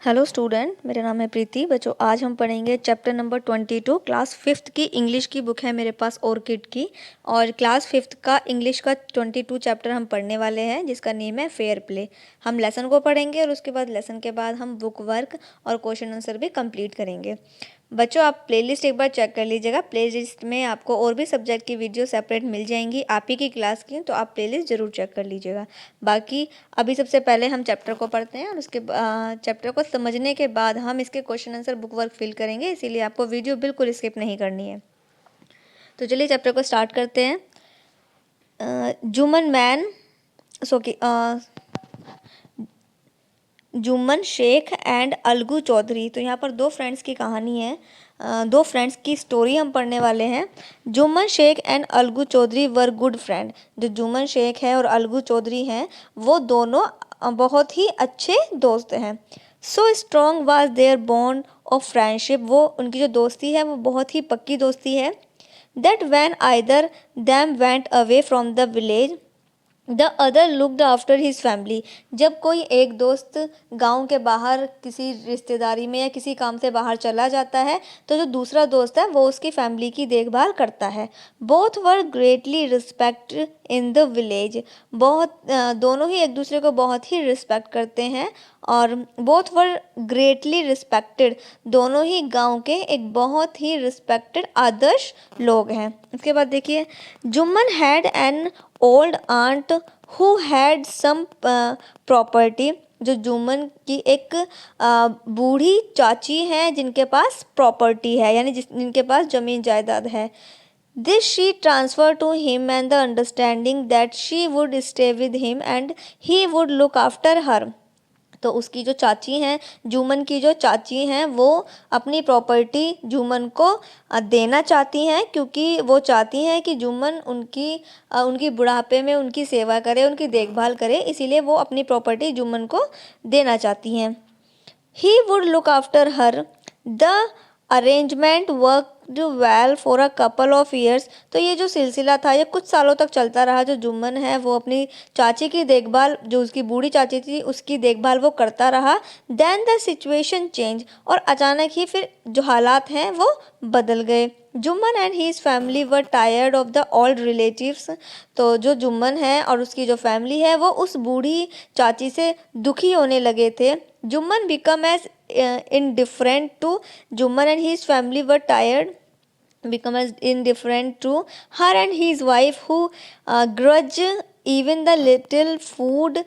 Hello student, मेरा नाम है प्रीति। बच्चों, आज हम पढ़ेंगे चैप्टर नंबर 22 क्लास 5th की इंग्लिश की बुक है मेरे पास ऑर्किड की। और क्लास 5th का इंग्लिश का 22 चैप्टर हम पढ़ने वाले हैं जिसका नेम है फेयर प्ले। हम लेसन को पढ़ेंगे और उसके बाद लेसन के बाद हम बुक वर्क और क्वेश्चन आंसर भी कंप्लीट करेंगे। बच्चों, आप प्लेलिस्ट एक बार चेक कर लीजिएगा। प्लेलिस्ट में आपको और भी सब्जेक्ट की वीडियो सेपरेट मिल जाएंगी आप ही की क्लास की, तो आप प्लेलिस्ट ज़रूर चेक कर लीजिएगा। बाकी अभी सबसे पहले हम चैप्टर को पढ़ते हैं और उसके चैप्टर को समझने के बाद हम इसके question answer book work fill करेंगे, इसीलिए आपको वीडियो बिल्कुल स्किप नहीं करनी है। तो चलिए चैप्टर को स्टार्ट करते हैं। जुम्मन शेख एंड अलगू चौधरी। तो यहाँ पर दो फ्रेंड्स की कहानी है, दो फ्रेंड्स की स्टोरी हम पढ़ने वाले हैं। Jumman Shaikh and Algu Chaudhary were good friend. जो जुम्मन शेख है और अलगू चौधरी हैं वो दोनों बहुत ही अच्छे दोस्त हैं। So strong was their bond of friendship. वो उनकी जो दोस्ती है वो बहुत ही पक्की दोस्ती है। That when either them went away from the village the other looked after his family. जब कोई एक दोस्त गांव के बाहर किसी रिश्तेदारी में या किसी काम से बाहर चला जाता है तो जो दूसरा दोस्त है वो उसकी फैमिली की देखभाल करता है। Both were greatly respect in the village. दोनों ही एक दूसरे को बहुत ही रिस्पेक्ट करते हैं। और बोथ वर ग्रेटली रिस्पेक्टेड, दोनों ही गांव के एक बहुत ही रिस्पेक्टेड आदर्श लोग हैं। इसके बाद देखिए, Jumman had an old aunt who had sum property. जो जुम्मन की एक बूढ़ी चाची है जिनके पास प्रॉपर्टी है, यानी जिनके पास जमीन जायदाद है। This she transfer to him and the understanding that she would stay with him and he would look after her. तो उसकी जो चाची हैं, जुम्मन की जो चाची हैं, वो अपनी प्रॉपर्टी जुम्मन को देना चाहती हैं, क्योंकि वो चाहती हैं कि जुम्मन उनकी बुढ़ापे में उनकी सेवा करे, उनकी देखभाल करे, इसीलिए वो अपनी प्रॉपर्टी जुम्मन को देना चाहती हैं। ही would look after her. The arrangement worked well for a couple of years. तो ये जो सिलसिला था ये कुछ सालों तक चलता रहा। जो जुम्मन है वो अपनी चाची की देखभाल, जो उसकी बूढ़ी चाची थी उसकी देखभाल वो करता रहा। देन द सिचुएशन चेंज, और अचानक ही फिर जो हालात हैं वो बदल गए। Jumman and his family were tired of the old relatives. तो जो जुम्मन है और उसकी जो फैमिली है वो उस बूढ़ी चाची से दुखी होने लगे थे। Jumman become as indifferent to Jummon and his family were tired become as indifferent to her and his wife who grudge even the little food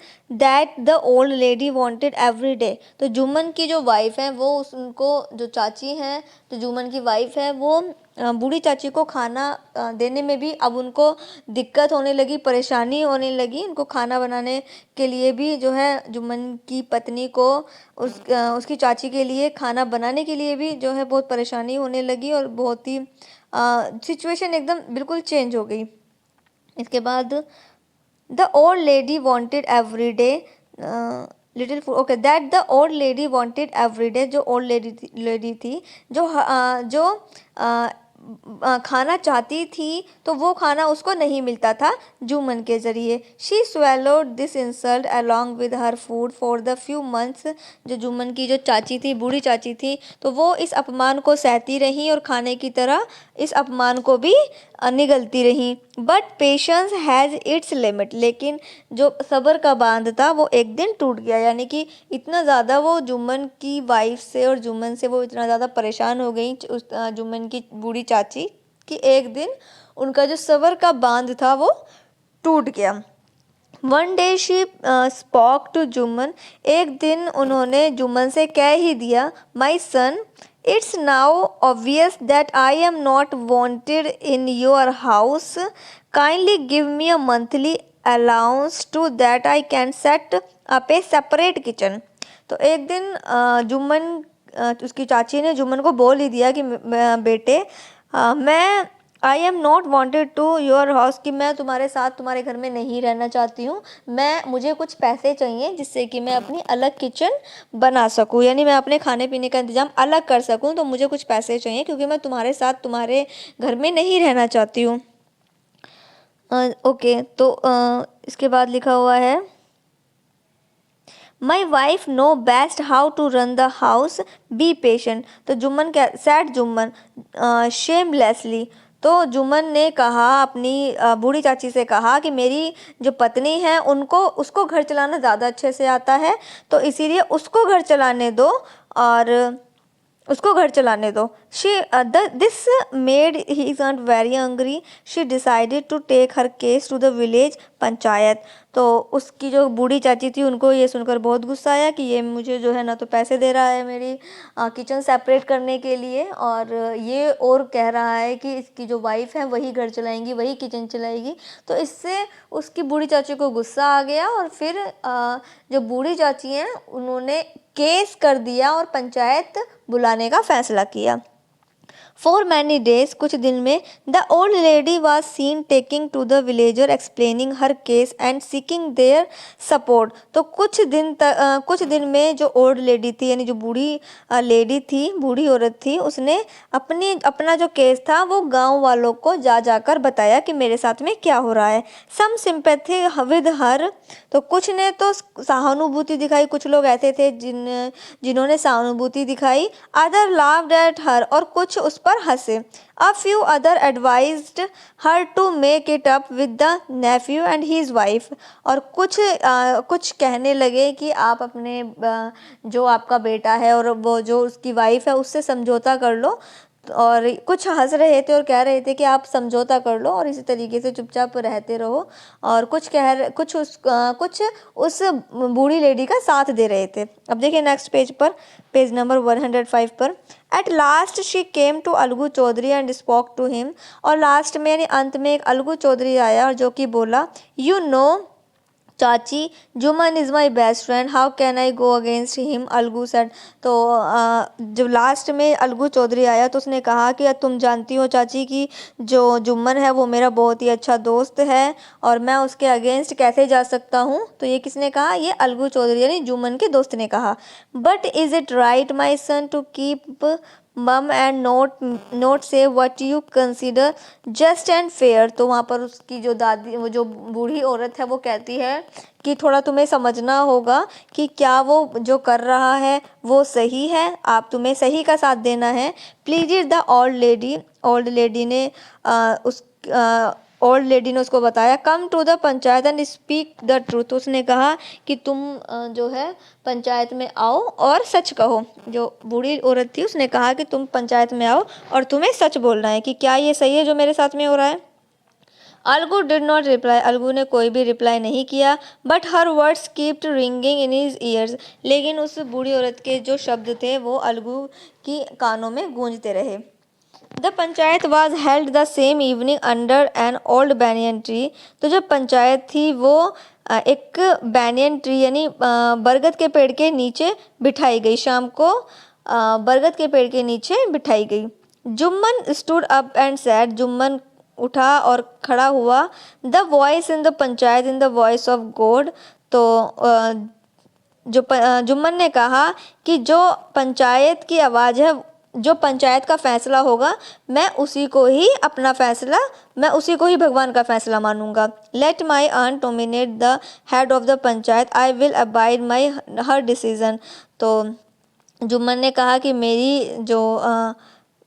that the old lady wanted every day। तो जुम्मन की जो wife है वो उनको, जो चाची हैं, जो जुम्मन की वाइफ है वो बूढ़ी चाची को खाना देने में भी अब उनको दिक्कत होने लगी, परेशानी होने लगी। उनको खाना बनाने के लिए भी जो है जुम्मन की पत्नी को उसकी चाची के लिए खाना बनाने के लिए भी जो है बहुत परेशानी होने लगी और बहुत ही सिचुएशन एकदम बिल्कुल चेंज हो गई। इसके बाद the old lady wanted every day little food. Okay, that the old lady wanted every day. जो ओल्ड लेडी थी जो खाना चाहती थी तो वो खाना उसको नहीं मिलता था जुम्मन के ज़रिए। She swallowed this insult along with her food for the few months. जो जुम्मन की जो चाची थी, बूढ़ी चाची थी, तो वो इस अपमान को सहती रही और खाने की तरह इस अपमान को भी निगलती रही। But patience has its limit. लेकिन जो सब्र का बांध था वो एक दिन टूट गया, यानी कि इतना ज़्यादा वो जुम्मन की वाइफ से और जुम्मन से वो इतना ज़्यादा परेशान हो गई उस जुम्मन की बूढ़ी चाची कि एक दिन उनका जो सब्र का बांध था वो टूट गया। One day she spoke to Jumman. एक दिन उन्होंने जुम्मन से कह ही दिया, my son, it's now obvious that I am not wanted in your house. Kindly give me a monthly allowance to that I can set up a separate kitchen. तो एक दिन जुम्मन उसकी चाची ने जुम्मन को बोल ही दिया कि बेटे, मैं I am not wanted to your house, कि मैं तुम्हारे साथ तुम्हारे घर में नहीं रहना चाहती हूँ। मुझे कुछ पैसे चाहिए जिससे कि मैं अपनी अलग किचन बना सकूँ, यानी मैं अपने खाने पीने का इंतज़ाम अलग कर सकूँ। तो मुझे कुछ पैसे चाहिए क्योंकि मैं तुम्हारे साथ तुम्हारे घर में नहीं रहना चाहती हूँ। ओके, तो इसके बाद लिखा हुआ है, my wife know best how to run the house, be patient. तो जुम्मन क्या, सैड जुम्मन शेमलेसली। तो जुम्मन ने कहा अपनी बूढ़ी चाची से कहा कि मेरी जो पत्नी है उनको उसको घर चलाना ज़्यादा अच्छे से आता है, तो इसीलिए उसको घर चलाने दो और उसको घर चलाने दो। This made he very angry, she decided to take her case to the village panchayat. तो उसकी जो बूढ़ी चाची थी उनको ये सुनकर बहुत गुस्सा आया कि ये मुझे जो है ना तो पैसे दे रहा है मेरी किचन सेपरेट करने के लिए, और ये और कह रहा है कि इसकी जो वाइफ है वही घर चलाएंगी, वही किचन चलाएगी। तो इससे उसकी बूढ़ी चाची को गुस्सा आ गया और फिर जो बूढ़ी चाची हैं उन्होंने केस कर दिया और पंचायत बुलाने का फैसला किया। फॉर मैनी डेज, कुछ दिन में, the old lady was seen taking to the villager explaining her case and seeking their support. तो कुछ दिन में जो ओल्ड लेडी थी यानी जो बूढ़ी लेडी थी, बूढ़ी औरत थी, उसने अपना जो केस था वो गांव वालों को जाकर बताया कि मेरे साथ में क्या हो रहा है। सम सिंपैथी विद हर, तो कुछ ने तो सहानुभूति दिखाई, कुछ लोग ऐसे थे जिन्होंने सहानुभूति दिखाई। अदर लाफ्ड एट हर, और कुछ उस पर हंसे। A few other advised her to make it up with the nephew and his wife, और कुछ कहने लगे कि आप अपने जो आपका बेटा है और वो जो उसकी वाइफ है उससे समझौता कर लो, और कुछ हंस रहे थे और कह रहे थे कि आप समझौता कर लो और इसी तरीके से चुपचाप रहते रहो, और कुछ उस बूढ़ी लेडी का साथ दे रहे थे। अब देखिए नेक्स्ट पेज पर, पेज नंबर 105 पर। At last she came to Algu Chaudhary and spoke to him, और लास्ट में यानी अंत में एक अलगू चौधरी आया और जो कि बोला, यू नो चाची, Jumman is my best friend, how can I go against him, Algu said. तो जब लास्ट में अलगू चौधरी आया तो उसने कहा कि तुम जानती हो चाची कि जो जुम्मन है वो मेरा बहुत ही अच्छा दोस्त है और मैं उसके अगेंस्ट कैसे जा सकता हूँ। तो ये किसने कहा, ये अलगू चौधरी यानी जुम्मन के दोस्त ने कहा। But is it right my son to keep mum and not say what you consider just and fair. तो वहाँ पर उसकी जो दादी, वो जो बूढ़ी औरत है वो कहती है कि थोड़ा तुम्हें समझना होगा कि क्या वो जो कर रहा है वो सही है, आप तुम्हें सही का साथ देना है। प्लीज द ओल्ड लेडी ने ओल्ड लेडी ने उसको बताया, come to the panchayat and speak the truth. उसने कहा कि तुम जो है पंचायत में आओ और सच कहो। जो बूढ़ी औरत थी उसने कहा कि तुम पंचायत में आओ और तुम्हें सच बोलना है कि क्या ये सही है जो मेरे साथ में हो रहा है। Algu did not reply, Algu ने कोई भी रिप्लाई नहीं किया। But her words keeped ringing in his years, लेकिन उस बूढ़ी औरत के जो शब्द थे वो अलगू की कानों में गूंजते रहे। The panchayat was held the same evening under an old banyan tree. तो जो पंचायत थी वो एक बैनियन ट्री यानी बरगद के पेड़ के नीचे बिठाई गई, शाम को बरगद के पेड़ के नीचे बिठाई गई। Jumman stood up and sad, Jumman उठा और खड़ा हुआ। The voice in the panchayat in the voice of God. तो जुम्मन ने कहा कि जो पंचायत की आवाज़ है, जो पंचायत का फैसला होगा, मैं उसी को ही भगवान का फैसला मानूंगा। Let my on dominate the head of the panchayat, I will abide my her decision. तो जुम्मन ने कहा कि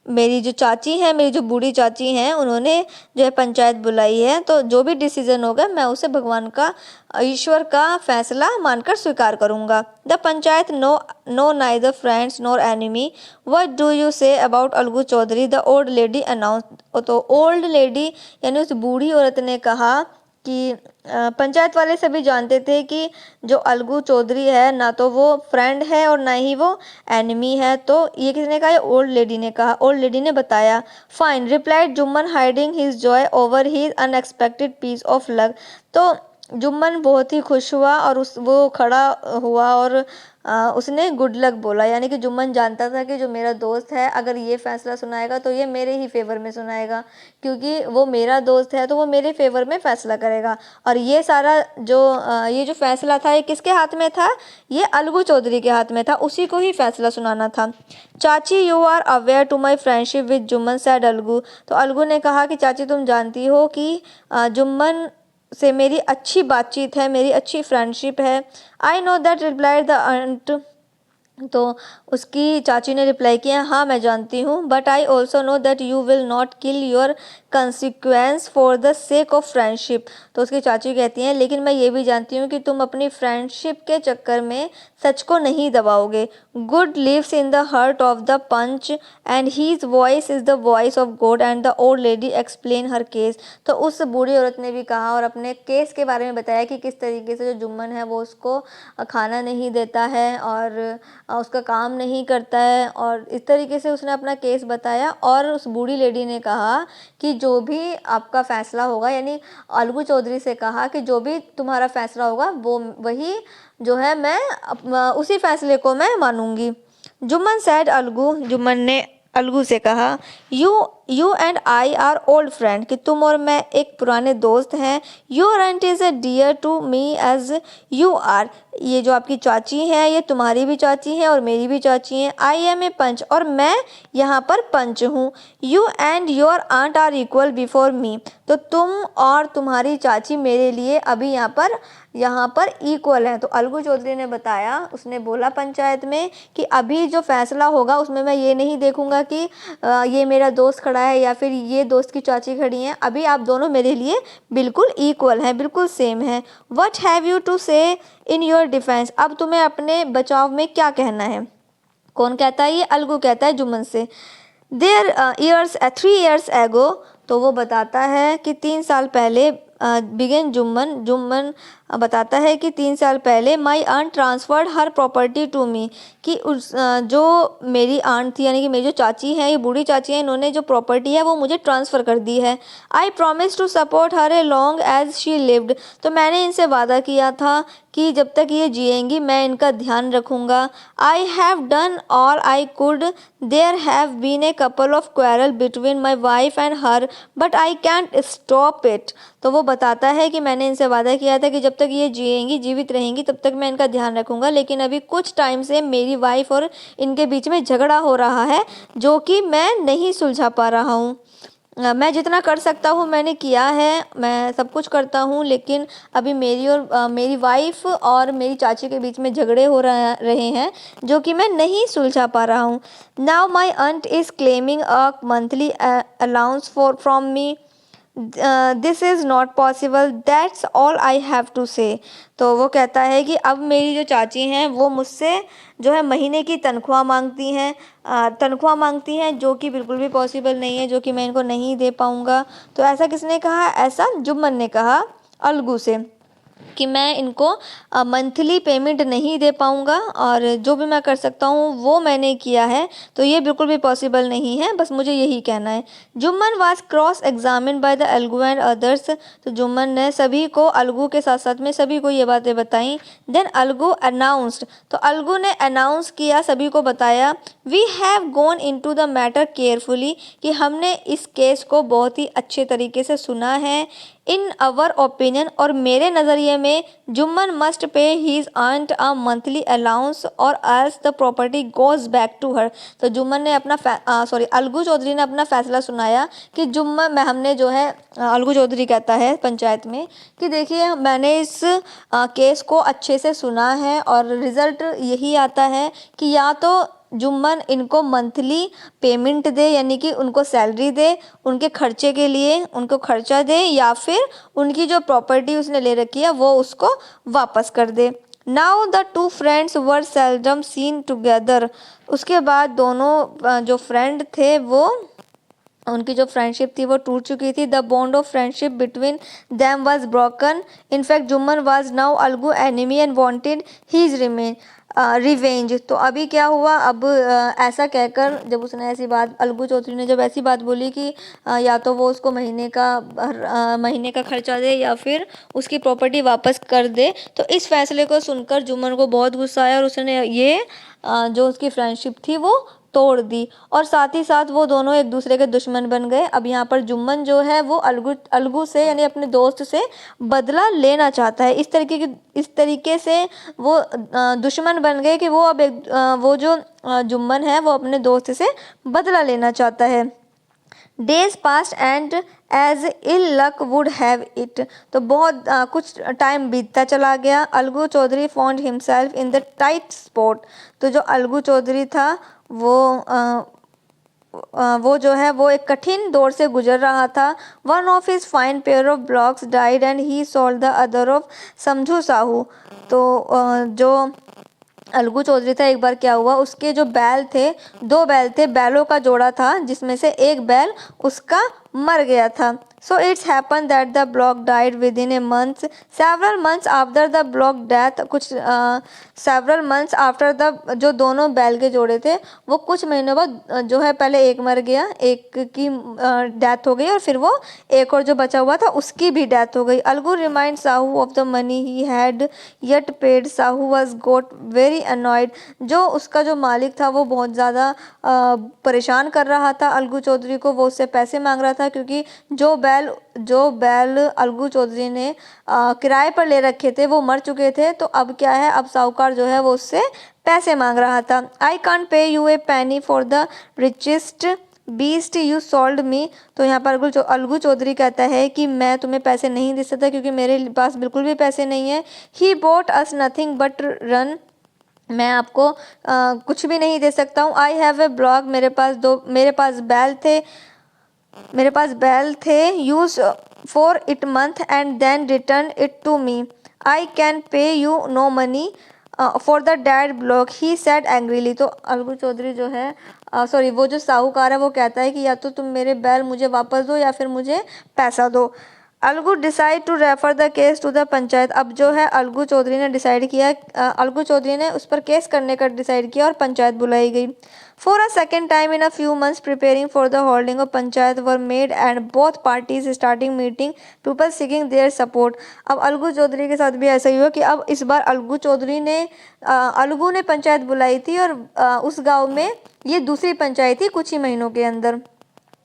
मेरी जो चाची हैं, मेरी जो बूढ़ी चाची हैं, उन्होंने जो है पंचायत बुलाई है, तो जो भी डिसीजन होगा मैं उसे भगवान का, ईश्वर का फैसला मानकर स्वीकार करूंगा। The panchayat know neither friends nor enemy, what do you say about Algu Chaudhary, the old lady announce. तो ओल्ड लेडी यानी उस बूढ़ी औरत ने कहा कि पंचायत वाले सभी जानते थे कि जो अलगू चौधरी है ना तो वो फ्रेंड है और ना ही वो एनिमी है। तो ये किसने कहा, ओल्ड लेडी ने कहा। ओल्ड लेडी ने बताया। Fine, replied Jumman hiding his joy over his unexpected piece of luck. तो जुम्मन बहुत ही खुश हुआ और वो खड़ा हुआ और उसने गुड लक बोला, यानी कि जुम्मन जानता था कि जो मेरा दोस्त है अगर ये फैसला सुनाएगा तो ये मेरे ही फेवर में सुनाएगा, क्योंकि वो मेरा दोस्त है तो वो मेरे फेवर में फैसला करेगा। और ये सारा ये जो फैसला था ये किसके हाथ में था, ये अलगू चौधरी के हाथ में था, उसी को ही फैसला सुनाना था। Chachi, you are aware to my friendship with Jumman, said Algu. तो अलगू ने कहा कि चाची तुम जानती हो कि जुम्मन से मेरी अच्छी बातचीत है, मेरी अच्छी फ्रेंडशिप है। I know that replied the aunt. तो उसकी चाची ने रिप्लाई किया, हाँ मैं जानती हूँ, but I also know that you will not kill your consequence for the sake of friendship. तो उसकी चाची कहती हैं, लेकिन मैं ये भी जानती हूँ कि तुम अपनी फ्रेंडशिप के चक्कर में सच को नहीं दबाओगे। Good lives in the heart of the panch and his voice is the voice of God and the old lady explain her case. तो उस बूढ़ी औरत ने भी कहा और अपने केस के बारे में बताया कि किस तरीके से जो जुम्मन है वो उसको खाना नहीं देता है और उसका काम नहीं करता है, और इस तरीके से उसने अपना केस बताया। और उस बूढ़ी लेडी ने कहा कि जो भी आपका फ़ैसला होगा, यानी अलगू चौधरी से कहा कि जो भी तुम्हारा फ़ैसला होगा वो वही जो है मैं उसी फ़ैसले को मैं मानूंगी। जुम्मन सैड अलगू, जुम्मन ने अलगू से कहा, you and I are old friend, कि तुम और मैं एक पुराने दोस्त हैं। Your aunt is a dear to me as you are. ये जो आपकी चाची हैं ये तुम्हारी भी चाची हैं और मेरी भी चाची हैं। आई एम ए पंच, और मैं यहाँ पर पंच हूँ। You and your aunt are equal before me. तो तुम और तुम्हारी चाची मेरे लिए अभी यहाँ पर इक्वल है। तो अलगू चौधरी ने बताया, उसने बोला पंचायत में कि अभी जो फैसला होगा उसमें मैं ये नहीं देखूंगा कि ये मेरा दोस्त खड़ा है या फिर ये दोस्त की चाची खड़ी हैं। अभी आप दोनों मेरे लिए बिल्कुल इक्वल हैं, बिल्कुल सेम है। व्हाट हैव यू टू से इन योर डिफेंस। अब तुम्हें अपने बचाव में क्या कहना है। कौन कहता है ये, अलगू कहता है जुम्मन से। देयर ईयर्स 3 years एगो, तो वो बताता है कि 3 साल पहले, बिगिन जुम्मन बताता है कि 3 साल पहले my aunt transferred her property to me, कि उस जो मेरी आंट थी यानी कि मेरी जो चाची है, ये बूढ़ी चाची है, इन्होंने जो प्रॉपर्टी है वो मुझे ट्रांसफ़र कर दी है। I promise to support her a long as she lived. तो मैंने इनसे वादा किया था कि जब तक ये जिएंगी मैं इनका ध्यान रखूँगा। I have done all I could. There have been a couple of quarrel between my wife and her, but I can't stop it. तो वो बताता है कि मैंने इनसे वादा किया था कि जब तक ये जिएंगी, जीवित रहेंगी, तब तक मैं इनका ध्यान रखूँगा, लेकिन अभी कुछ टाइम से मेरी वाइफ और इनके बीच में झगड़ा हो रहा है जो कि मैं नहीं सुलझा पा रहा हूँ। मैं जितना कर सकता हूँ मैंने किया है, मैं सब कुछ करता हूँ, लेकिन अभी मेरी वाइफ और मेरी चाची के बीच में झगड़े हो रहे हैं जो कि मैं नहीं सुलझा पा रहा हूँ। Now my aunt is claiming a monthly allowance from me. This is not possible, that's all I have to say. तो वो कहता है कि अब मेरी जो चाची हैं वो मुझसे जो है महीने की तनख्वाह मांगती हैं, जो कि बिल्कुल भी पॉसिबल नहीं है, जो कि मैं इनको नहीं दे पाऊँगा। तो ऐसा किसने कहा, ऐसा जुम्मन ने कहा अलगू से कि मैं इनको मंथली पेमेंट नहीं दे पाऊँगा, और जो भी मैं कर सकता हूँ वो मैंने किया है, तो ये बिल्कुल भी पॉसिबल नहीं है, बस मुझे यही कहना है। Jumman was cross examine by the Algu and others. तो जुम्मन ने सभी को, अलगू के साथ साथ में सभी को ये बातें बताई। देन अलगू अनाउंस्ड, तो अलगू ने अनाउंस किया, सभी को बताया, we have gone into the matter carefully, कि हमने इस केस को बहुत ही अच्छे तरीके से सुना है। इन अवर ओपिनियन, और मेरे नज़रिए में Jumman must pay his aunt a monthly allowance or else the property goes back to her. तो जुम्मन ने अलगू चौधरी ने अपना फैसला सुनाया कि हमने जो है, अलगू चौधरी कहता है पंचायत में कि देखिए मैंने इस केस को अच्छे से सुना है और रिज़ल्ट यही आता है कि या तो जुम्मन इनको मंथली पेमेंट दे, यानी कि उनको सैलरी दे, उनके खर्चे के लिए उनको खर्चा दे, या फिर उनकी जो प्रॉपर्टी उसने ले रखी है वो उसको वापस कर दे। Now the two friends were seldom seen together. उसके बाद दोनों जो फ्रेंड थे वो, उनकी जो फ्रेंडशिप थी वो टूट चुकी थी। The bond of friendship between them was broken. In fact Jumman was now Algu enemy and wanted his revenge. तो अभी क्या हुआ, अब ऐसा कहकर जब उसने ऐसी बात, अलगू चौधरी ने जब ऐसी बात बोली कि या तो वो उसको महीने का खर्चा दे या फिर उसकी प्रॉपर्टी वापस कर दे, तो इस फैसले को सुनकर जुम्मन को बहुत गुस्सा आया और उसने ये जो उसकी फ्रेंडशिप थी वो तोड़ दी, और साथ ही साथ वो दोनों एक दूसरे के दुश्मन बन गए। अब यहाँ पर जुम्मन जो है वो अलगू से, यानी अपने दोस्त से बदला लेना चाहता है। इस तरीके से वो दुश्मन बन गए कि वो अब वो जो जुम्मन है वो अपने दोस्त से बदला लेना चाहता है। Days passed and as ill luck would have it, तो बहुत कुछ टाइम बीतता चला गया। Algu Chaudhary found himself in the tight spot, तो जो अलगू चौधरी था वो वो जो है वो एक कठिन दौर से गुजर रहा था। One of his fine pair of blocks died and he sold the other of समझू साहू, तो जो अलगू चौधरी था, एक बार क्या हुआ, उसके जो बैल थे, दो बैल थे, बैलों का जोड़ा था, जिसमें से एक बैल उसका मर गया था। So it's happen that the block died with in a month, several months after the block death, कुछ सेवरल मंथ्स आफ्टर द, जो दोनों बैल के जोड़े थे वो कुछ महीनों बाद जो है, पहले एक मर गया, एक की डेथ हो गई, और फिर वो एक और जो बचा हुआ था उसकी भी डेथ हो गई। Algu remind Sahu of the money he had yet paid, Sahu was got very annoyed, जो उसका जो मालिक था वो बहुत ज़्यादा परेशान कर रहा था अलगू चौधरी को, वो उससे पैसे मांग रहा था, क्योंकि जो बैल अलगू चौधरी ने किराए पर ले रखे थे वो मर चुके थे। तो अब क्या है, अब साहूकार जो है वो उससे पैसे मांग रहा था। I can't pay you a penny for the richest beast you sold me, तो यहाँ पर अलगू चौधरी कहता है कि मैं तुम्हें पैसे नहीं दे सकता क्योंकि मेरे पास बिल्कुल भी पैसे नहीं है। He bought us nothing but run, मैं आपको कुछ भी नहीं दे सकता हूँ। आई हैव ए ब्लॉग, मेरे पास बैल थे, use for it month and then return it to me. I can pay you no money for the dead bullock, he said angrily, तो अलगू चौधरी जो है सॉरी वो जो साहूकार है वो कहता है कि या तो तुम मेरे बैल मुझे वापस दो या फिर मुझे पैसा दो। Algu decide to refer the case to the panchayat, अब जो है अलगू चौधरी ने डिसाइड किया, अलगू चौधरी ने उस पर केस करने का डिसाइड किया और पंचायत बुलाई गई। For a second time in a few months preparing for the holding of panchayat were made and both parties starting meeting people seeking their support. अब अलगू चौधरी के साथ भी ऐसा ही हुआ कि अब इस बार अलगू ने पंचायत बुलाई थी, और उस गाँव में ये दूसरी पंचायत थी कुछ ही महीनों के अंदर।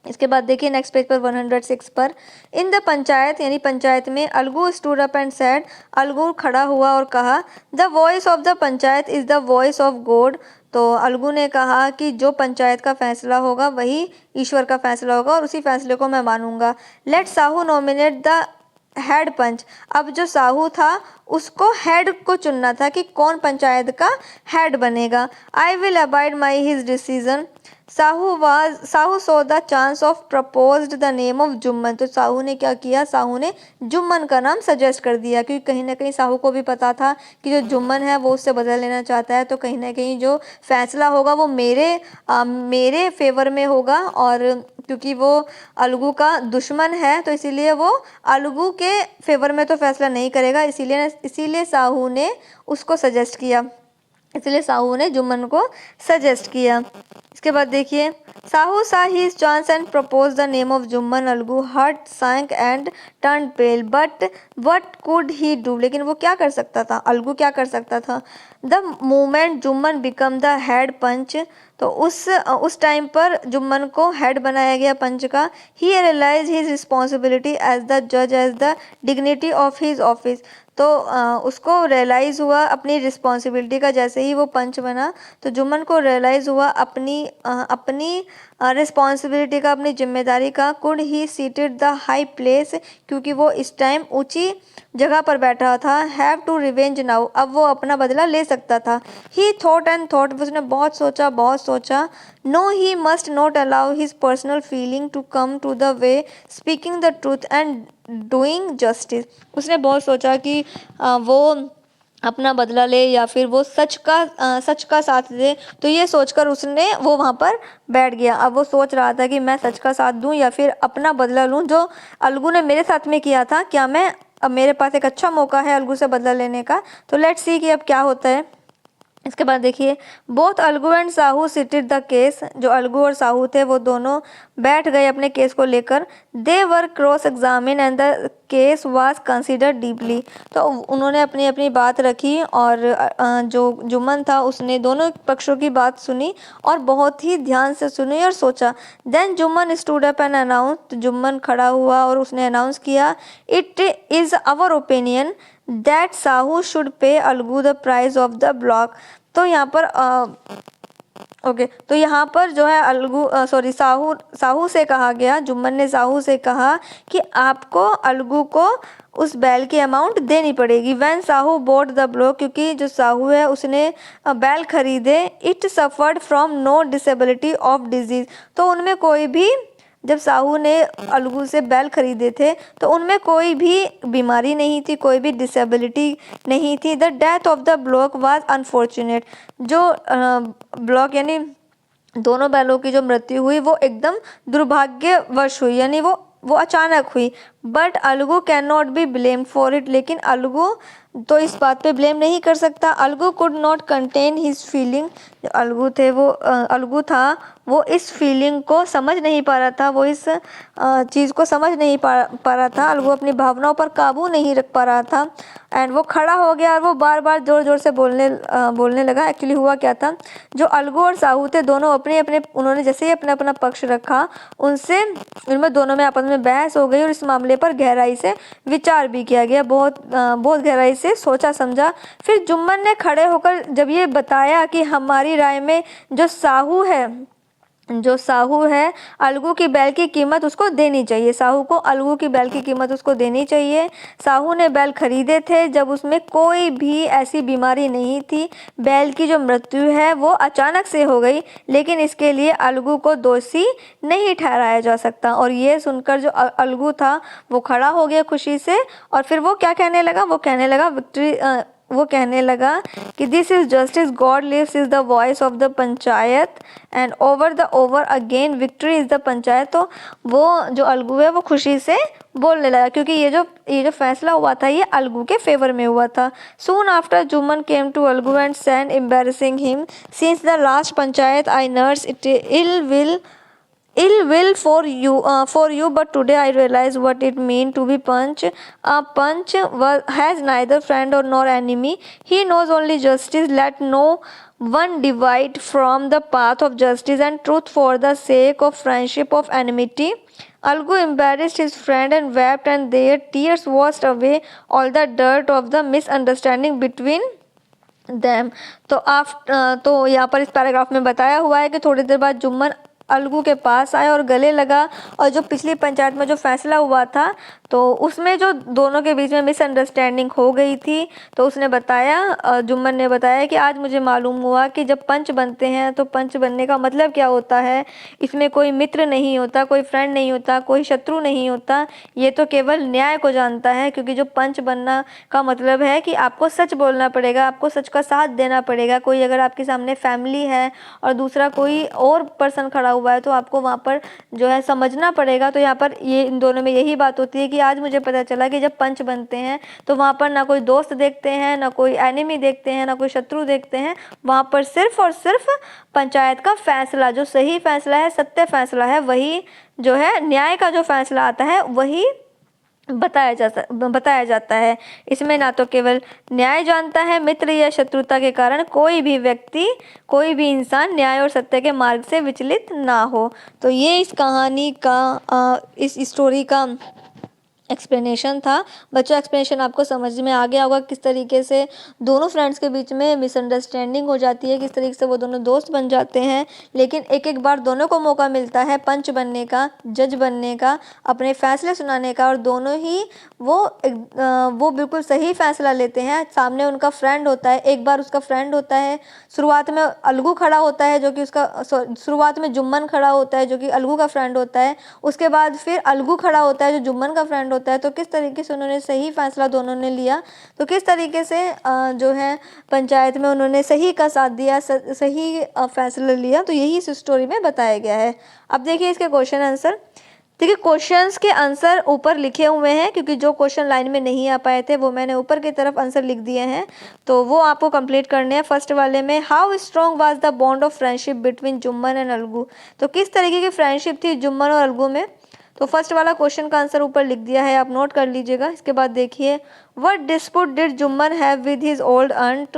इसके बाद देखिए नेक्स्ट पेज पर 106 पर, इन द पंचायत यानी पंचायत में, Algu stood up and said, Algu खड़ा हुआ और कहा, the voice of the panchayat is the voice of God, तो अलगू ने कहा कि जो पंचायत का फैसला होगा वही ईश्वर का फैसला होगा और उसी फैसले को मैं मानूंगा। Let Sahu nominate the head panch, अब जो साहू था उसको हेड को चुनना था कि कौन पंचायत का हेड बनेगा। I will abide my his decision, Sahu so the chance of proposed the name of Jumman, तो साहू ने क्या किया, साहू ने जुम्मन का नाम सजेस्ट कर दिया, क्योंकि कहीं ना कहीं साहू को भी पता था कि जो जुम्मन है वो उससे बदला लेना चाहता है, तो कहीं ना कहीं जो फैसला होगा वो मेरे फेवर में होगा, और क्योंकि वो अलगू का दुश्मन है तो इसीलिए वो अलगू के फेवर में तो फैसला नहीं करेगा, इसीलिए साहू ने उसको सजेस्ट किया, इसलिए साहू ने जुम्मन को सजेस्ट किया। इसके बाद देखिए, Sahu saw his chance and propose the name of Jumman, Algu heart sank and turn pale, but what could he do, लेकिन वो क्या कर सकता था, अलगू क्या कर सकता था। The moment Jumman become the head panch, तो उस टाइम पर जुम्मन को हेड बनाया गया पंच का। He realise his responsibility as the जज as the dignity of his office, तो उसको रियलाइज़ हुआ अपनी रिस्पॉन्सिबिलिटी का, जैसे ही वो पंच बना तो जुम्मन को रियलाइज़ हुआ अपनी रिस्पॉन्सिबिलिटी का, अपनी जिम्मेदारी का। Could he seated the high place, क्योंकि वो इस टाइम ऊंची जगह पर बैठा था। हैव टू रिवेंज नाउ, अब वो अपना बदला ले सकता था। ही थॉट एंड थॉट, उसने बहुत सोचा। No, he must not allow his personal feeling to come to the way speaking the truth and doing justice, उसने बहुत सोचा कि वो अपना बदला ले या फिर वो सच का साथ दे, तो ये सोचकर वो वहाँ पर बैठ गया। अब वो सोच रहा था कि मैं सच का साथ दूं या फिर अपना बदला लूं, जो अलगू ने मेरे साथ में किया था, क्या मैं, अब मेरे पास एक अच्छा मौका है अलगू से बदला लेने का, तो लेट्स सी कि अब क्या होता है। इसके बाद देखिए, both Algu and Sahu seated the case, जो अलगू और साहू थे वो दोनों बैठ गए अपने केस को लेकर। They were cross examine and the case was considered deeply, तो उन्होंने अपनी अपनी बात रखी और जो जुम्मन था उसने दोनों पक्षों की बात सुनी और बहुत ही ध्यान से सुनी और सोचा। Then Jumman stood up and announce, तो जुम्मन खड़ा हुआ और उसने अनाउंस किया, it is our opinion that Sahu should pay Algu the price of the bullock, तो यहाँ पर ओके, तो यहाँ पर जो है साहू से कहा गया, जुम्मन ने साहू से कहा कि आपको अलगू को उस बैल की अमाउंट देनी पड़ेगी। When Sahu bought the bullock, क्योंकि जो साहू है उसने बैल खरीदे, it suffered from no disability of disease, तो उनमें कोई भी, जब साहू ने अलगू से बैल खरीदे थे तो उनमें कोई भी बीमारी नहीं थी, कोई भी डिसेबिलिटी नहीं थी। The death of the block was unfortunate, जो ब्लॉक यानी दोनों बैलों की जो मृत्यु हुई वो एकदम दुर्भाग्यवश हुई, यानी वो अचानक हुई। But Algu can not be blamed for it, लेकिन अलगू तो इस बात पे ब्लेम नहीं कर सकता। Algu could not contain his feeling, जो अलगू था वो इस फीलिंग को समझ नहीं पा रहा था, वो इस चीज़ को समझ नहीं पा रहा था। अलगू अपनी भावनाओं पर काबू नहीं रख पा रहा था एंड वो खड़ा हो गया और वो बार बार ज़ोर ज़ोर से बोलने लगा। एक्चुअली हुआ क्या था, जो अलगू और साहू थे दोनों उन्होंने जैसे ही अपना अपना पक्ष रखा, उनमें दोनों में आपस में बहस हो गई और इस मामले पर गहराई से विचार भी किया गया, बहुत गहराई से सोचा समझा। फिर जुम्मन ने खड़े होकर जब ये बताया कि हमारी राय में जो साहू है अलगू की बैल की कीमत उसको देनी चाहिए, साहू को अलगू की बैल की कीमत उसको देनी चाहिए। साहू ने बैल खरीदे थे जब उसमें कोई भी ऐसी बीमारी नहीं थी, बैल की जो मृत्यु है वो अचानक से हो गई, लेकिन इसके लिए अलगू को दोषी नहीं ठहराया जा सकता। और ये सुनकर जो अलगू था वो खड़ा हो गया खुशी से, और फिर वो क्या कहने लगा, वो कहने लगा कि this is justice, God lives is the voice of the panchayat and over again victory is the panchayat. तो वो जो अलगू है वो खुशी से बोलने लगा, क्योंकि ये जो फैसला हुआ था ये अलगू के फेवर में हुआ था। Soon after Jumman came to Algu and said embracing him, since the last panchayat I nurse it ill will for you, but today I realize what it mean to be Panch. A Panch has neither friend or nor enemy, he knows only justice. Let no one divide from the path of justice and truth for the sake of friendship of enmity. Algu embarrassed his friend and wept, and their tears washed away all the dirt of the misunderstanding between them. तो यहाँ पर इस paragraph में बताया हुआ है कि थोड़ी देर बाद जुम्मन अलगू के पास आया और गले लगा, और जो पिछली पंचायत में जो फैसला हुआ था तो उसमें जो दोनों के बीच में मिसअंडरस्टैंडिंग हो गई थी, तो उसने बताया, जुम्मन ने बताया कि आज मुझे मालूम हुआ कि जब पंच बनते हैं तो पंच बनने का मतलब क्या होता है। इसमें कोई मित्र नहीं होता, कोई फ्रेंड नहीं होता, कोई शत्रु नहीं होता, ये तो केवल न्याय को जानता है। क्योंकि जो पंच बनना का मतलब है कि आपको सच बोलना पड़ेगा, आपको सच का साथ देना पड़ेगा। कोई अगर आपके सामने फैमिली है और दूसरा कोई और पर्सन खड़ा हुआ है तो आपको वहाँ पर जो है समझना पड़ेगा। तो यहाँ पर ये इन दोनों में यही बात होती है कि आज मुझे पता चला कि जब पंच बनते हैं तो वहाँ पर ना कोई दोस्त देखते हैं, ना कोई एनिमी देखते हैं, ना कोई शत्रु देखते हैं। वहाँ पर सिर्फ और सिर्फ पंचायत का फैसला, जो सही फैसला है, सत्य फैसला है, वही जो है न्याय का जो फैसला आता है वही बताया जाता है। इसमें ना तो केवल न्याय जानता है मित्र या शत्रुता के कारण कोई भी व्यक्ति, कोई भी इंसान न्याय और सत्य के मार्ग से विचलित ना हो। तो ये इस कहानी का इस स्टोरी का एक्सप्लेनेशन था। बच्चों, एक्सप्लेनेशन आपको समझ में आ गया होगा किस तरीके से दोनों फ्रेंड्स के बीच में मिसअंडरस्टैंडिंग हो जाती है, किस तरीके से वो दोनों दोस्त बन जाते हैं। लेकिन एक एक बार दोनों को मौका मिलता है पंच बनने का, जज बनने का, अपने फैसले सुनाने का, और दोनों ही वो बिल्कुल सही फैसला लेते हैं। सामने उनका फ्रेंड होता है, एक बार उसका फ्रेंड होता है, शुरुआत में अलगू खड़ा होता है जो कि शुरुआत में जुम्मन खड़ा होता है जो कि अलगू का फ्रेंड होता है, उसके बाद फिर अलगू खड़ा होता है जो जुम्मन का फ्रेंड होता है। तो किस तरीके से उन्होंने सही फैसला दोनों ने लिया, तो किस तरीके से जो है पंचायत में उन्होंने सही का साथ दिया, सही फैसला लिया, तो यही इस स्टोरी में बताया गया है। अब देखिए इसके क्वेश्चन आंसर। देखिए क्वेश्चंस के आंसर ऊपर लिखे हुए हैं, क्योंकि जो क्वेश्चन लाइन में नहीं आ पाए थे वो मैंने ऊपर की तरफ आंसर लिख दिए हैं, तो वो आपको कंप्लीट करने हैं। फर्स्ट वाले में, how strong was the bond of friendship between Jumman and Algu, तो किस तरीके की फ्रेंडशिप थी जुम्मन और अलगू में। तो फर्स्ट वाला क्वेश्चन का आंसर ऊपर लिख दिया है, आप नोट कर लीजिएगा। इसके बाद देखिए, what dispute did Jumman have with his old aunt,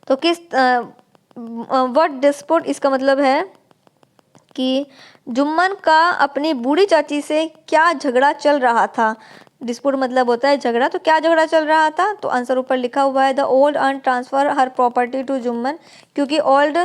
तो व्हाट डिस्प्यूट इसका मतलब है कि जुम्मन का अपनी बूढ़ी चाची से क्या झगड़ा चल रहा था। डिस्प्यूट मतलब होता है झगड़ा। तो क्या झगड़ा चल रहा था? तो आंसर ऊपर लिखा हुआ है, the old aunt transfer her property to Jumman, क्योंकि ओल्ड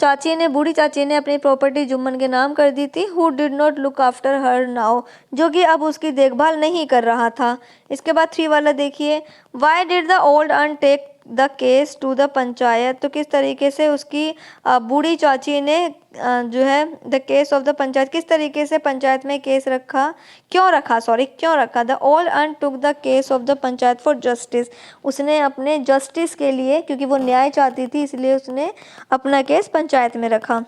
चाची ने, बूढ़ी चाची ने अपनी प्रॉपर्टी जुम्मन के नाम कर दी थी। Who did not look after her now, जो कि अब उसकी देखभाल नहीं कर रहा था। इसके बाद 3 वाला देखिए, why did the old aunt take the case to the panchayat, तो किस तरीके से उसकी बूढ़ी चाची ने जो है the case of the panchayat, किस तरीके से पंचायत में केस रखा, क्यों रखा। The old aunt took the case of the panchayat for justice, उसने अपने जस्टिस के लिए, क्योंकि वो न्याय चाहती थी, इसलिए उसने अपना केस पंचायत में रखा।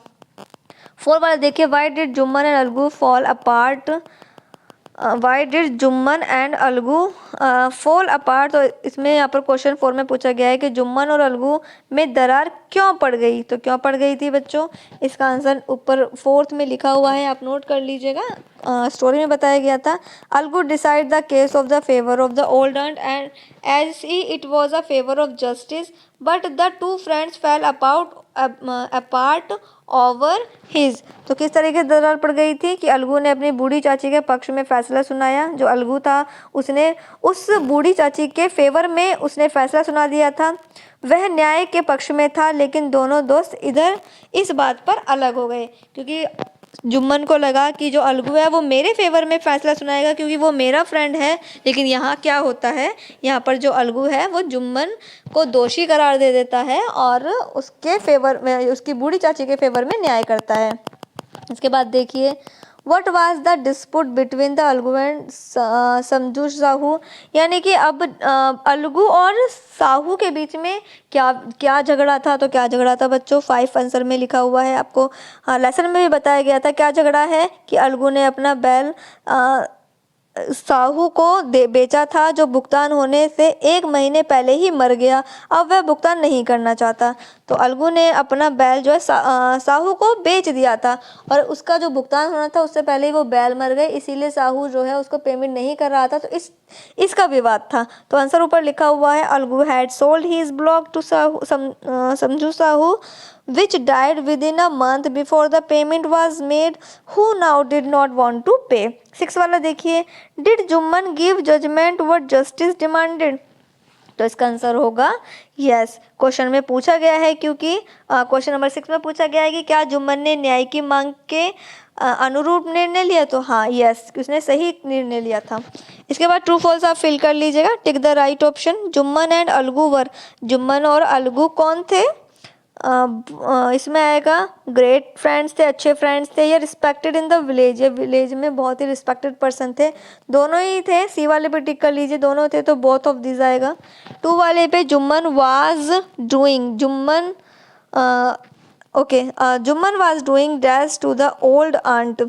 4 वाला देखिए, why did Jumman and Algu fall apart, why did Jumman and Algu fall apart, तो इसमें यहाँ पर क्वेश्चन 4 में पूछा गया है कि जुम्मन और अलगू में दरार क्यों पड़ गई। तो क्यों पड़ गई थी बच्चों, इसका आंसर ऊपर 4th में लिखा हुआ है, आप नोट कर लीजिएगा। स्टोरी में बताया गया था, Algu decide the case of the favour of the old aunt and as it was a favour of justice, but the 2 friends fell apart over his. तो किस तरीके से दरार पड़ गई थी कि अलगू ने अपनी बूढ़ी चाची के पक्ष में फैसला सुनाया, जो अलगू था उसने उस बूढ़ी चाची के फेवर में उसने फैसला सुना दिया था, वह न्याय के पक्ष में था, लेकिन दोनों दोस्त इधर इस बात पर अलग हो गए, क्योंकि जुम्मन को लगा कि जो अलगू है वो मेरे फेवर में फैसला सुनाएगा क्योंकि वो मेरा फ्रेंड है, लेकिन यहाँ क्या होता है, यहाँ पर जो अलगू है वो जुम्मन को दोषी करार दे देता है और उसके फेवर में, उसकी बूढ़ी चाची के फेवर में न्याय करता है। इसके बाद देखिए, what was the dispute between the Algu and समझू साहू, यानी कि अब अलगू और साहू के बीच में क्या झगड़ा था। तो क्या झगड़ा था बच्चों, 5 आंसर में लिखा हुआ है आपको। लेसन में भी बताया गया था क्या झगड़ा है कि अलगू ने अपना बैल साहू को बेचा था, जो भुगतान होने से 1 महीने पहले ही मर गया, अब वह भुगतान नहीं करना चाहता। तो अलगू ने अपना बैल जो है साहू को बेच दिया था और उसका जो भुगतान होना था उससे पहले ही वो बैल मर गए, इसीलिए साहू जो है उसको पेमेंट नहीं कर रहा था। तो इसका विवाद था। तो आंसर ऊपर लिखा हुआ है, Algu had sold his bullock to Samjhu Sahu which died within a month before the payment was made, who now did not want to pay। 6 वाला देखिए, did Jumman give judgment what justice demanded। तो इसका आंसर होगा यस। क्वेश्चन में पूछा गया है, क्योंकि क्वेश्चन नंबर 6 में पूछा गया है कि क्या जुम्मन ने न्याय की मांग के अनुरूप निर्णय लिया, तो हाँ यस, उसने सही निर्णय लिया था। इसके बाद ट्रू फॉल्स आप फिल कर लीजिएगा, tick the right option. Jumman and Algu were, Jumman और अलगू कौन थे, इसमें आएगा ग्रेट फ्रेंड्स थे, अच्छे फ्रेंड्स थे, या रिस्पेक्टेड इन द विलेज, या विलेज में बहुत ही रिस्पेक्टेड पर्सन थे, दोनों ही थे। सी वाले पे टिक कर लीजिए, दोनों थे तो बोथ ऑफ दिस आएगा। 2 वाले पे Jumman was doing, Jumman Jumman was doing dash to the old aunt,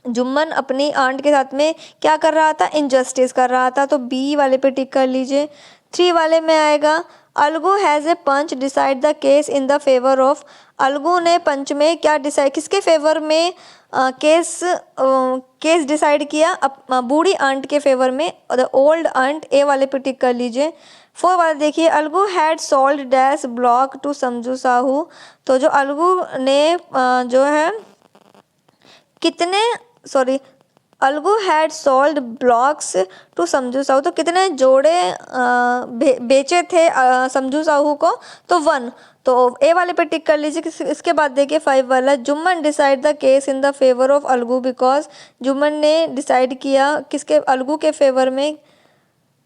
Jumman अपनी आंट के साथ में क्या कर रहा था, इनजस्टिस कर रहा था, तो बी वाले पे टिक कर लीजिए। 3 वाले में आएगा, Algu has a panch decide the case in the favour of, Algu ने पंच में क्या डिसाइड, किसके फेवर में केस डिसाइड किया, बूढ़ी आंट के फेवर में, द ओल्ड आंट, ए वाले पे टिक कर लीजिए। 4 वाले देखिए, Algu had sold dash bullock to Samjhu Sahu, तो जो अलगू ने जो है Algu had sold bullocks to Samjhu Sahu, तो कितने जोड़े बेचे थे समझू साहू को, तो 1, तो ए वाले पे टिक कर लीजिए। इसके बाद देखिए 5 वाला, Jumman decide the case in the favour of Algu because, Jumman ने डिसाइड किया किसके, अलगू के फेवर में,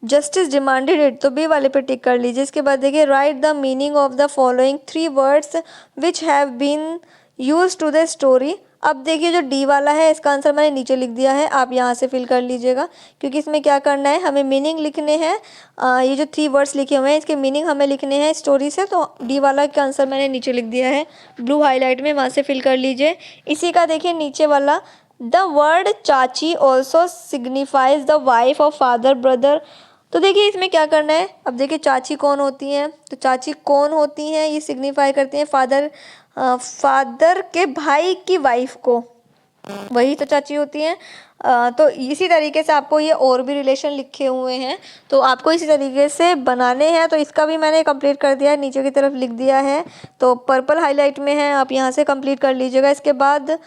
जस्टिस डिमांडेड इट, तो बी वाले पे टिक कर लीजिए। इसके बाद देखिए, write the meaning of the following 3 words which have been use to the story. अब देखिए जो डी वाला है इसका आंसर मैंने नीचे लिख दिया है, आप यहाँ से फिल कर लीजिएगा, क्योंकि इसमें क्या करना है, हमें मीनिंग लिखने हैं। ये जो 3 वर्ड्स लिखे हुए हैं इसके मीनिंग हमें लिखने हैं स्टोरी से, तो डी वाला का आंसर मैंने नीचे लिख दिया है ब्लू हाईलाइट में, वहाँ से फिल कर लीजिए। इसी का देखिए नीचे वाला, द वर्ड चाची also signifies the wife of father brother, तो देखिए इसमें क्या करना है। अब देखिए चाची कौन होती हैं, तो चाची कौन होती हैं, ये सिग्निफाई करती हैं फादर के भाई की वाइफ को, वही तो चाची होती हैं। तो इसी तरीके से आपको ये और भी रिलेशन लिखे हुए हैं, तो आपको इसी तरीके से बनाने हैं। तो इसका भी मैंने कंप्लीट कर दिया है, नीचे की तरफ लिख दिया है, तो पर्पल हाईलाइट में है, आप यहाँ से कंप्लीट कर लीजिएगा। इसके बाद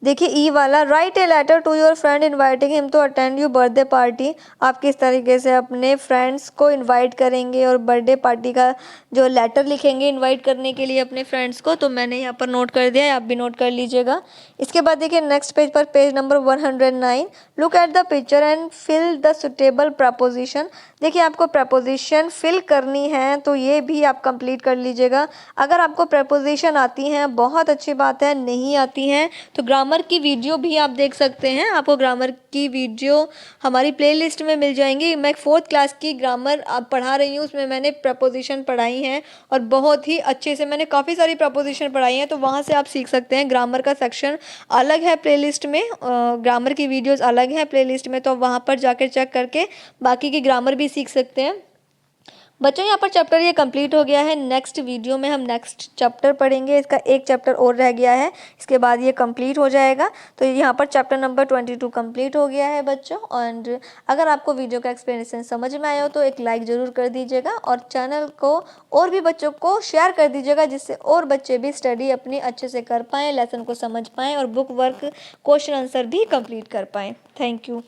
देखिए ई वाला, write a letter to your friend inviting him to attend your birthday party. आप किस तरीके से अपने फ्रेंड्स को इनवाइट करेंगे और बर्थडे पार्टी का जो लेटर लिखेंगे इनवाइट करने के लिए अपने फ्रेंड्स को, तो मैंने यहाँ पर नोट कर दिया है, आप भी नोट कर लीजिएगा। इसके बाद देखिए नेक्स्ट पेज पर, page number 109, look at the picture and fill the suitable preposition. देखिए आपको प्रपोजिशन फिल करनी है तो ये भी आप कंप्लीट कर लीजिएगा। अगर आपको प्रपोजिशन आती हैं बहुत अच्छी बात है, नहीं आती हैं तो ग्रामर की वीडियो भी आप देख सकते हैं। आपको ग्रामर की वीडियो हमारी प्लेलिस्ट में मिल जाएंगी। मैं 4th क्लास की ग्रामर आप पढ़ा रही हूँ, उसमें मैंने प्रपोजिशन पढ़ाई हैं और बहुत ही अच्छे से मैंने काफ़ी सारी प्रपोजिशन पढ़ाई हैं, तो वहाँ से आप सीख सकते हैं। ग्रामर का सेक्शन अलग है प्लेलिस्ट में, ग्रामर की वीडियोस अलग है प्लेलिस्ट में, तो वहाँ पर जाकर चेक करके बाकी की ग्रामर भी सीख सकते हैं। बच्चों यहाँ पर चैप्टर ये कंप्लीट हो गया है। नेक्स्ट वीडियो में हम नेक्स्ट चैप्टर पढ़ेंगे, इसका एक चैप्टर और रह गया है, इसके बाद ये कंप्लीट हो जाएगा। तो यहाँ पर चैप्टर नंबर 22 कंप्लीट हो गया है बच्चों। और अगर आपको वीडियो का एक्सप्लेनेशन समझ में आया हो तो एक लाइक ज़रूर कर दीजिएगा और चैनल को और भी बच्चों को शेयर कर दीजिएगा, जिससे और बच्चे भी स्टडी अपनी अच्छे से कर पाएँ, लेसन को समझ पाएँ और बुक वर्क क्वेश्चन आंसर भी कंप्लीट कर पाएँ। Thank you.